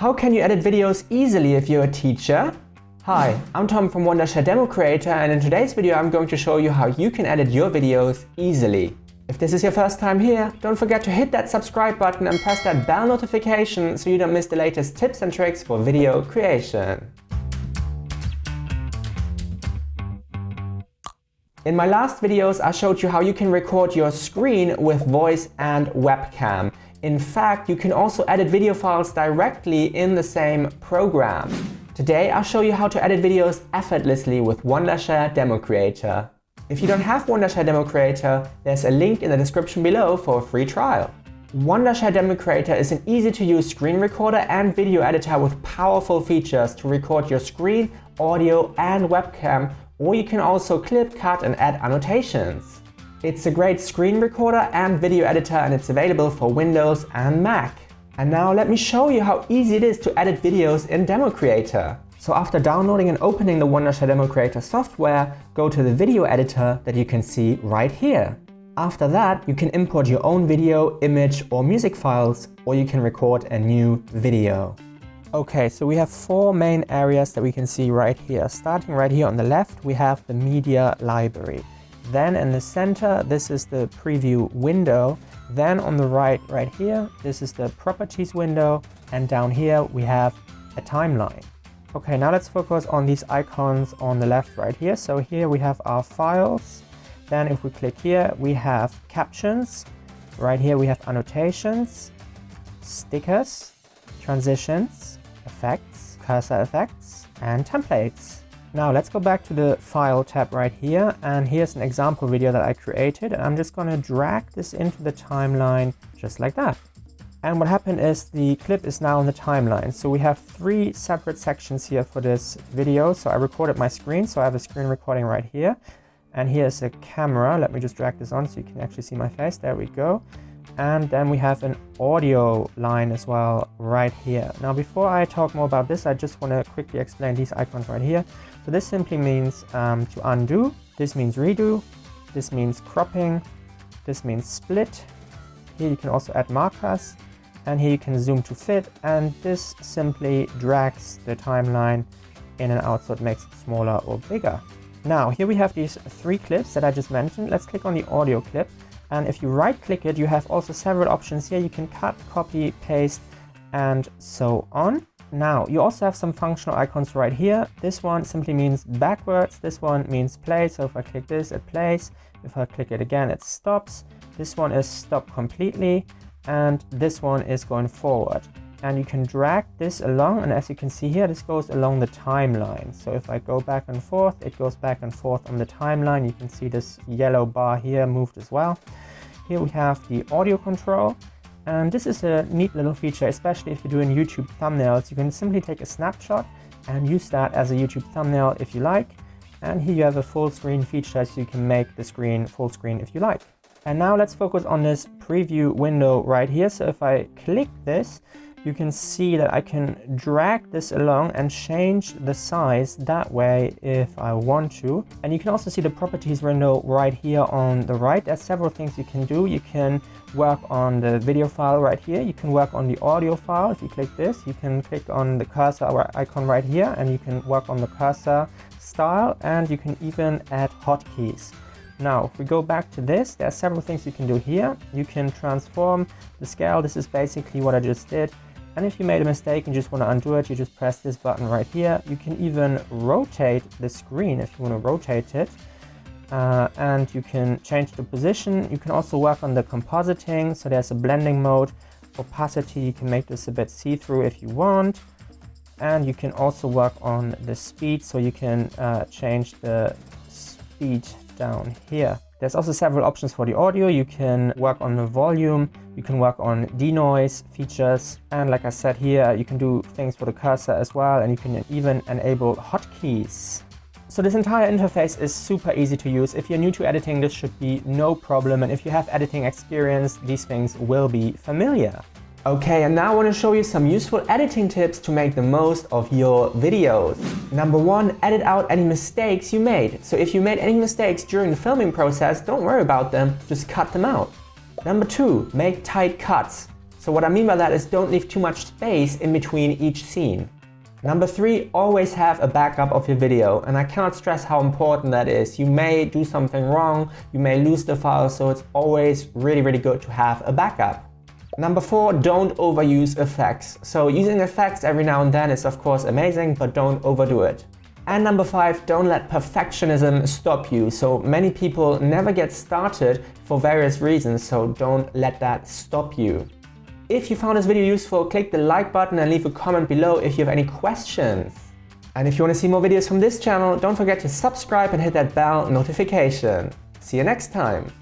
How can you edit videos easily if you're a teacher? Hi, I'm Tom from Wondershare DemoCreator, and in today's video I'm going to show you how you can edit your videos easily. If this is your first time here, don't forget to hit that subscribe button and press that bell notification so you don't miss the latest tips and tricks for video creation. In my last videos I showed you how you can record your screen with voice and webcam. In fact, you can also edit video files directly in the same program. Today I'll show you how to edit videos effortlessly with Wondershare DemoCreator. If you don't have Wondershare DemoCreator, there's a link in the description below for a free trial. Wondershare DemoCreator is an easy-to-use screen recorder and video editor with powerful features to record your screen, audio and webcam, or you can also clip, cut and add annotations. It's a great screen recorder and video editor, and it's available for Windows and Mac. And now let me show you how easy it is to edit videos in DemoCreator. So after downloading and opening the Wondershare DemoCreator software, go to the video editor that you can see right here. After that, you can import your own video, image or music files, or you can record a new video. Okay, so we have four main areas that we can see right here. Starting right here on the left, we have the media library. Then in the center, this is the preview window. Then on the right here, this is the properties window. And down here, we have a timeline. Okay, now let's focus on these icons on the left right here. So here we have our files. Then if we click here, we have captions. Right here, we have annotations, stickers, transitions, effects, cursor effects, and templates. Now let's go back to the File tab right here, and here's an example video that I created, and I'm just going to drag this into the timeline just like that. And what happened is the clip is now on the timeline. So we have three separate sections here for this video. So I recorded my screen, so I have a screen recording right here. And here's a camera. Let me just drag this on so you can actually see my face. There we go. And then we have an audio line as well right here. Now before I talk more about this, I just want to quickly explain these icons right here. So this simply means to undo, this means redo, this means cropping, this means split. Here you can also add markers, and here you can zoom to fit, and this simply drags the timeline in and out so it makes it smaller or bigger. Now here we have these three clips that I just mentioned. Let's click on the audio clip. And if you right click it, you have also several options here. You can cut, copy, paste, and so on. Now, you also have some functional icons right here. This one simply means backwards. This one means play. So if I click this, it plays. If I click it again, it stops. This one is stop completely. And this one is going forward. And you can drag this along. And as you can see here, this goes along the timeline. So if I go back and forth, it goes back and forth on the timeline. You can see this yellow bar here moved as well. Here we have the audio control. And this is a neat little feature, especially if you're doing YouTube thumbnails. You can simply take a snapshot and use that as a YouTube thumbnail if you like. And here you have a full screen feature, so you can make the screen full screen if you like. And now let's focus on this preview window right here. So if I click this, you can see that I can drag this along and change the size that way if I want to. And you can also see the properties window right here on the right. There's several things you can do. You can work on the video file right here. You can work on the audio file. If you click this, you can click on the cursor icon right here, and you can work on the cursor style, and you can even add hotkeys. Now, if we go back to this, there are several things you can do here. You can transform the scale. This is basically what I just did. And if you made a mistake and just want to undo it, you just press this button right here. You can even rotate the screen if you want to rotate it. And you can change the position. You can also work on the compositing. So there's a blending mode. Opacity, you can make this a bit see-through if you want. And you can also work on the speed. So you can change the speed down here. There's also several options for the audio. You can work on the volume, you can work on denoise features, and like I said here, you can do things for the cursor as well, and you can even enable hotkeys. So this entire interface is super easy to use. If you're new to editing, this should be no problem, and if you have editing experience, these things will be familiar. Okay, and now I want to show you some useful editing tips to make the most of your videos. Number one, edit out any mistakes you made. So if you made any mistakes during the filming process, don't worry about them, just cut them out. Number two, make tight cuts. So what I mean by that is don't leave too much space in between each scene. Number 3, always have a backup of your video, and I cannot stress how important that is. You may do something wrong, you may lose the file, so it's always really good to have a backup. Number 4, don't overuse effects. So using effects every now and then is of course amazing, but don't overdo it. And number 5, don't let perfectionism stop you. So many people never get started for various reasons, so don't let that stop you. If you found this video useful, click the like button and leave a comment below if you have any questions. And if you want to see more videos from this channel, don't forget to subscribe and hit that bell notification. See you next time!